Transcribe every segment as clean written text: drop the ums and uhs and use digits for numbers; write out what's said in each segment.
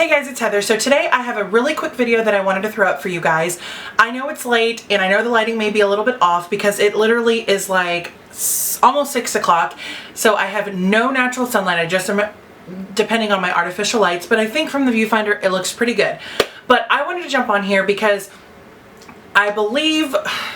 Hey guys, it's Heather. So today I have a really quick video that I wanted to throw up for you guys. I know it's late and I know the lighting may be a little bit off because it literally is like almost 6 o'clock. So I have no natural sunlight. I just am depending on my artificial lights, but I think from the viewfinder it looks pretty good. But I wanted to jump on here because I believe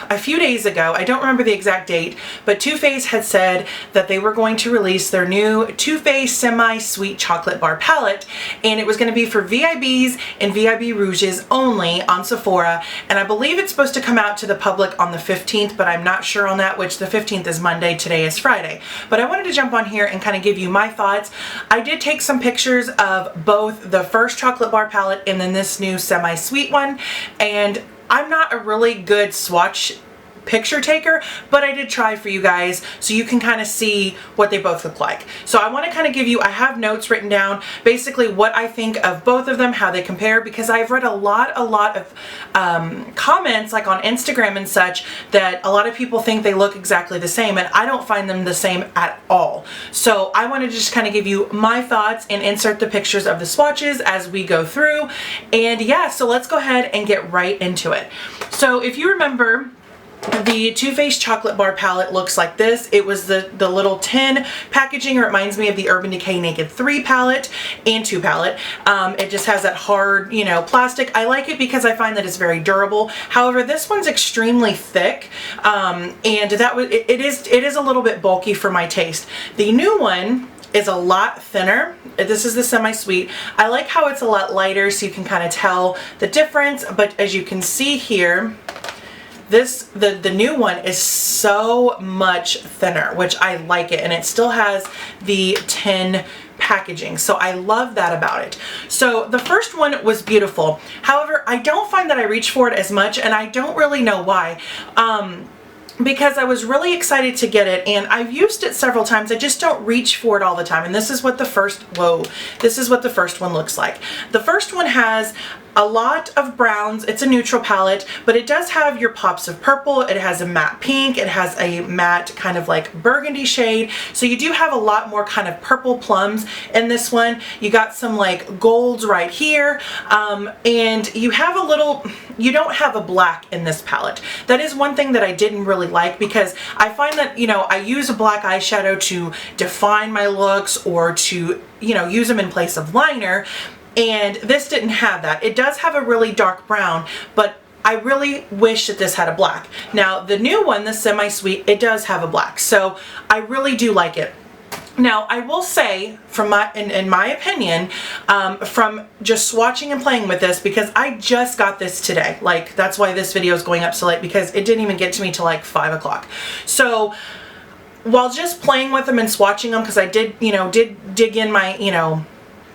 a few days ago, I don't remember the exact date, but Too Faced had said that they were going to release their new Too Faced Semi-Sweet Chocolate Bar Palette, and it was going to be for VIBs and VIB Rouges only on Sephora, and I believe it's supposed to come out to the public on the 15th, but I'm not sure on that, which the 15th is Monday, today is Friday. But I wanted to jump on here and kind of give you my thoughts. I did take some pictures of both the first chocolate bar palette and then this new semi-sweet one, and I'm not a really good swatch picture taker, but I did try for you guys so you can kind of see what they both look like. So I want to kind of give you, I have notes written down, basically what I think of both of them, how they compare, because I've read a lot of comments like on Instagram and such that a lot of people think they look exactly the same, and I don't find them the same at all. So I want to just kind of give you my thoughts and insert the pictures of the swatches as we go through. And yeah, so let's go ahead and get right into it. So if you remember, the Too Faced Chocolate Bar Palette looks like this. It was the little tin packaging. It reminds me of the Urban Decay Naked 3 palette and 2 palette. It just has that hard, you know, plastic. I like it because I find that it's very durable. However, this one's extremely thick, and it is a little bit bulky for my taste. The new one is a lot thinner. This is the semi-sweet. I like how it's a lot lighter so you can kind of tell the difference, but as you can see here, the new one is so much thinner, which I like it, and it still has the tin packaging, so I love that about it. So the first one was beautiful. However, I don't find that I reach for it as much, and I don't really know why. Because I was really excited to get it, and I've used it several times. I just don't reach for it all the time. And this is what the first one looks like. The first one has a lot of browns. It's a neutral palette, but it does have your pops of purple. It has a matte pink. It has a matte kind of like burgundy shade. So you do have a lot more kind of purple plums in this one. You got some like golds right here. And you have you don't have a black in this palette. That is one thing that I didn't really like, because I find that, you know, I use a black eyeshadow to define my looks or to, you know, use them in place of liner. And this didn't have that. It does have a really dark brown, but I really wish that this had a black. Now, the new one, the semi-sweet, it does have a black. So I really do like it. Now, I will say, in my opinion, from just swatching and playing with this, because I just got this today. Like, that's why this video is going up so late, because it didn't even get to me till like 5 o'clock. So while just playing with them and swatching them, because I did dig in my,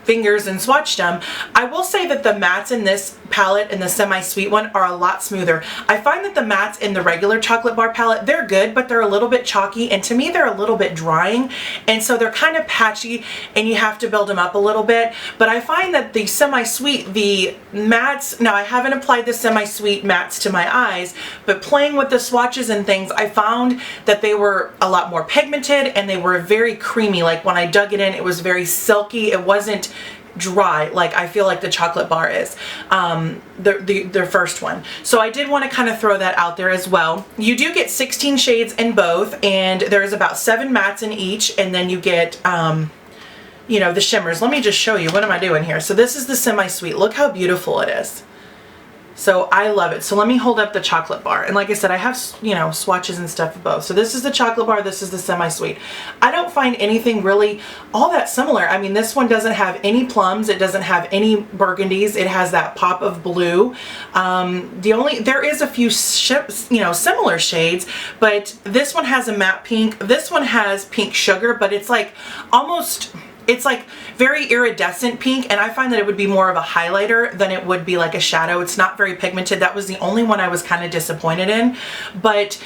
fingers and swatched them, I will say that the mattes in this palette and the semi-sweet one are a lot smoother. I find that the mattes in the regular chocolate bar palette, they're good, but they're a little bit chalky, and to me they're a little bit drying, and so they're kind of patchy and you have to build them up a little bit. But I find that the semi-sweet, the mattes, now I haven't applied the semi-sweet mattes to my eyes, but playing with the swatches and things, I found that they were a lot more pigmented and they were very creamy. Like when I dug it in, it was very silky. It wasn't dry like I feel like the chocolate bar is, their first one. So I did want to kind of throw that out there as well. You do get 16 shades in both, and there's about 7 mattes in each, and then you get the shimmers. Let me just show you. What am I doing here? So this is the semi-sweet. Look how beautiful it is. So I love it. So let me hold up the chocolate bar. And like I said, I have, swatches and stuff of both. So this is the chocolate bar, this is the semi-sweet. I don't find anything really all that similar. I mean, this one doesn't have any plums. It doesn't have any burgundies. It has that pop of blue. There is a few, similar shades, but this one has a matte pink. This one has pink sugar, but it's like almost, it's like very iridescent pink, and I find that it would be more of a highlighter than it would be like a shadow. It's not very pigmented. That was the only one I was kind of disappointed in, but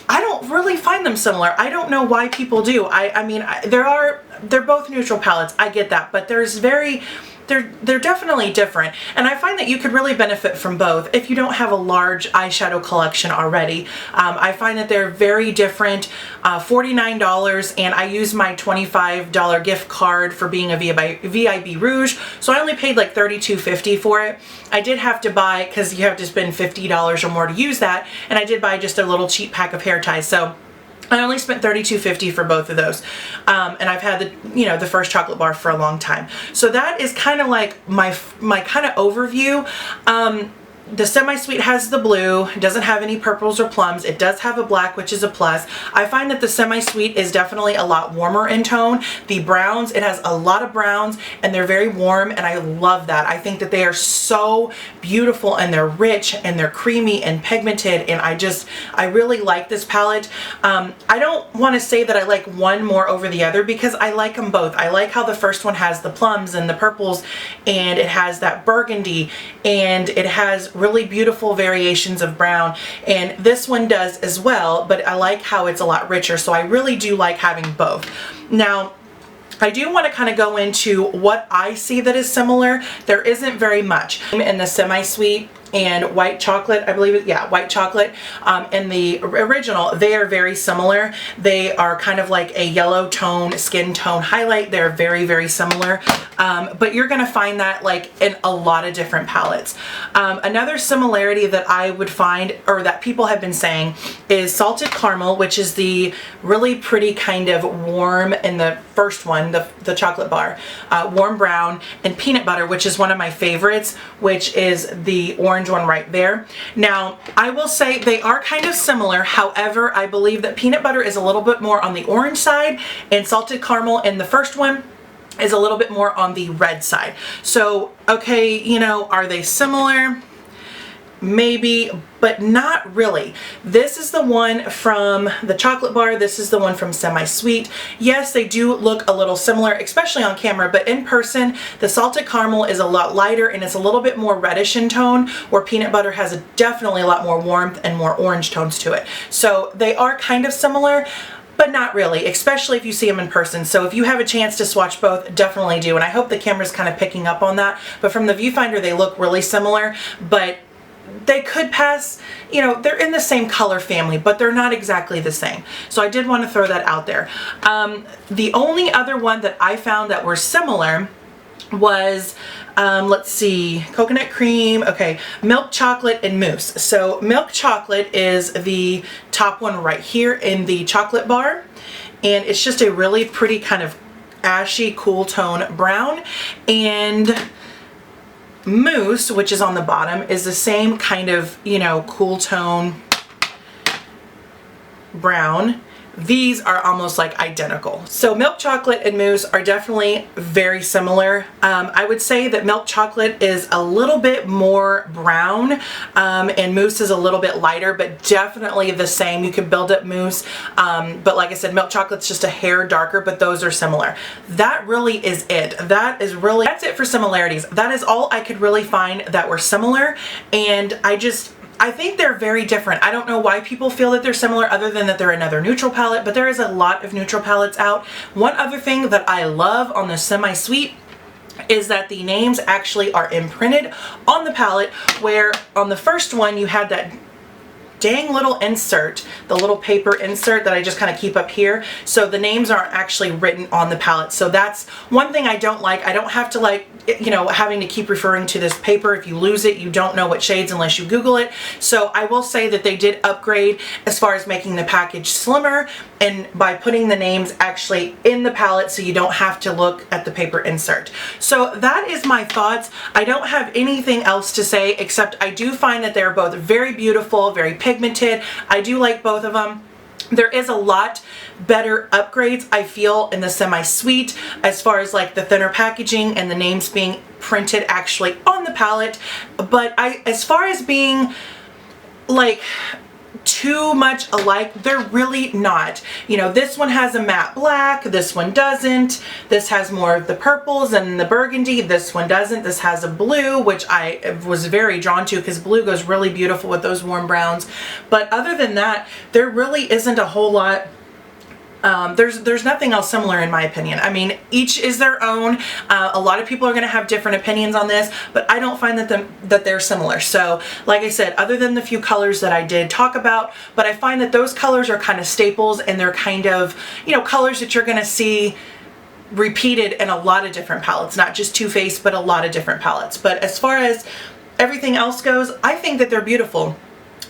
I don't really find them similar. I don't know why people do. I mean, they're both neutral palettes. I get that, but there's very they're definitely different, and I find that you could really benefit from both if you don't have a large eyeshadow collection already. I find that they're very different. $49, and I use my $25 gift card for being a VIB Rouge, so I only paid like $32.50 for it. I did have to buy, because you have to spend $50 or more to use that, and I did buy just a little cheap pack of hair ties, so I only spent $32.50 for both of those. And I've had the first chocolate bar for a long time. So that is kind of like my kind of overview. The Semi-Sweet has the blue, it doesn't have any purples or plums. It does have a black, which is a plus. I find that the Semi-Sweet is definitely a lot warmer in tone. The browns, it has a lot of browns, and they're very warm, and I love that. I think that they are so beautiful, and they're rich, and they're creamy and pigmented, and I really like this palette. I don't want to say that I like one more over the other, because I like them both. I like how the first one has the plums and the purples, and it has that burgundy, and it has really beautiful variations of brown, and this one does as well, but I like how it's a lot richer, so I really do like having both. Now, I do want to kind of go into what I see that is similar. There isn't very much in the Semi-Sweet and white chocolate, I believe white chocolate. In the original, they are very similar. They are kind of like a yellow tone, skin tone highlight. They're very, very similar. But you're gonna find that like in a lot of different palettes. Another similarity that I would find, or that people have been saying, is Salted Caramel, which is the really pretty kind of warm in the first one, the chocolate bar, warm brown, and Peanut Butter, which is one of my favorites, which is the orange one right there. Now, I will say they are kind of similar. However, I believe that Peanut Butter is a little bit more on the orange side, and Salted Caramel in the first one is a little bit more on the red side. So, okay, are they similar? Maybe, but not really. This is the one from the chocolate bar. This is the one from Semi-Sweet. Yes, they do look a little similar, especially on camera, but in person, the Salted Caramel is a lot lighter and it's a little bit more reddish in tone, where Peanut Butter has definitely a lot more warmth and more orange tones to it. So they are kind of similar, but not really, especially if you see them in person. So if you have a chance to swatch both, definitely do. And I hope the camera's kind of picking up on that. But from the viewfinder, they look really similar, but they could pass, they're in the same color family, but they're not exactly the same. So I did want to throw that out there. The only other one that I found that were similar was, let's see, coconut cream, okay, milk chocolate and mousse. So milk chocolate is the top one right here in the chocolate bar, and it's just a really pretty kind of ashy, cool tone brown, and mousse, which is on the bottom, is the same kind of, cool tone brown. These are almost like identical. So milk chocolate and mousse are definitely very similar. I would say that milk chocolate is a little bit more brown, and mousse is a little bit lighter, but definitely the same. You could build up mousse, but like I said, milk chocolate's just a hair darker, but those are similar. That really is it. That's it for similarities. That is all I could really find that were similar, and I think they're very different. I don't know why people feel that they're similar, other than that they're another neutral palette, but there is a lot of neutral palettes out. One other thing that I love on the Semi-Sweet is that the names actually are imprinted on the palette, where on the first one you had that dang little insert, the little paper insert that I just kind of keep up here. So the names aren't actually written on the palette. So that's one thing I don't like. I don't have to having to keep referring to this paper. If you lose it, you don't know what shades unless you Google it. So I will say that they did upgrade as far as making the package slimmer, and by putting the names actually in the palette so you don't have to look at the paper insert. So that is my thoughts. I don't have anything else to say, except I do find that they're both very beautiful, very pigmented. I do like both of them. There is a lot better upgrades, I feel, in the Semi-Sweet, as far as like the thinner packaging and the names being printed actually on the palette. But as far as being like too much alike, they're really not. This one has a matte black, this one doesn't. This has more of the purples and the burgundy, this one doesn't. This has a blue, which I was very drawn to because blue goes really beautiful with those warm browns. But other than that, there really isn't a whole lot There's nothing else similar in my opinion. I mean, each is their own. A lot of people are going to have different opinions on this, but I don't find that they're similar. So like I said, other than the few colors that I did talk about, but I find that those colors are kind of staples, and they're kind of, you know, colors that you're going to see repeated in a lot of different palettes, not just Too Faced, but a lot of different palettes. But as far as everything else goes, I think that they're beautiful.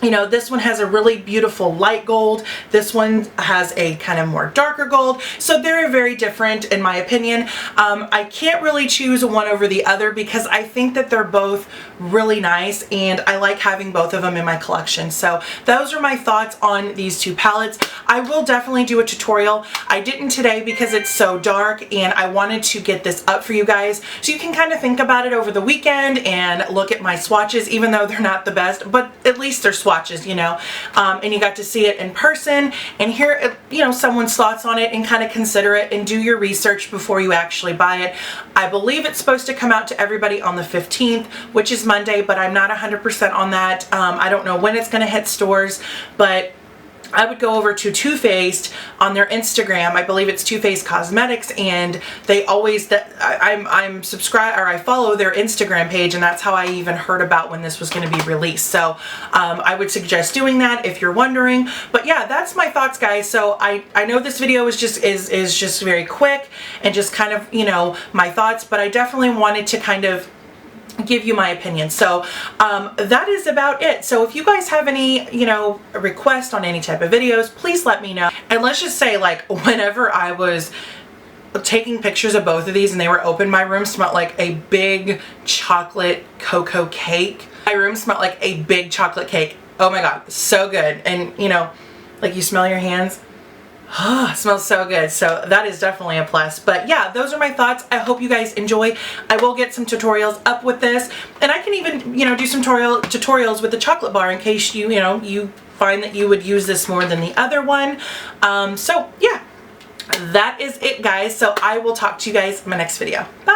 You know, this one has a really beautiful light gold. This one has a kind of more darker gold. So they're very different in my opinion. I can't really choose one over the other because I think that they're both really nice, and I like having both of them in my collection. So those are my thoughts on these two palettes. I will definitely do a tutorial. I didn't today because it's so dark, and I wanted to get this up for you guys so you can kind of think about it over the weekend and look at my swatches, even though they're not the best, but at least they're swatches, you know, and you got to see it in person and hear, you know, someone's thoughts on it and kind of consider it and do your research before you actually buy it. I believe it's supposed to come out to everybody on the 15th, which is Monday, but I'm not 100% on that. I don't know when it's going to hit stores, but I would go over to Too Faced on their Instagram. I believe it's Too Faced Cosmetics, and they always, I'm subscribed, or I follow their Instagram page, and that's how I even heard about when this was going to be released. So I would suggest doing that if you're wondering. But yeah, that's my thoughts, guys. So I know this video is just very quick and just kind of, you know, my thoughts, but I definitely wanted to kind of give you my opinion. So that is about it. So if you guys have any, you know, requests on any type of videos, please let me know. And let's just say, like, whenever I was taking pictures of both of these and they were open, my room smelled like a big chocolate cocoa cake. My room smelled like a big chocolate cake. Oh my god, so good. And you know, like, you smell your hands. Oh, it smells so good. So that is definitely a plus. But yeah, those are my thoughts. I hope you guys enjoy. I will get some tutorials up with this, and I can even, you know, do some tutorials with the chocolate bar in case you know, you find that you would use this more than the other one. So yeah, that is it, guys. So I will talk to you guys in my next video. Bye.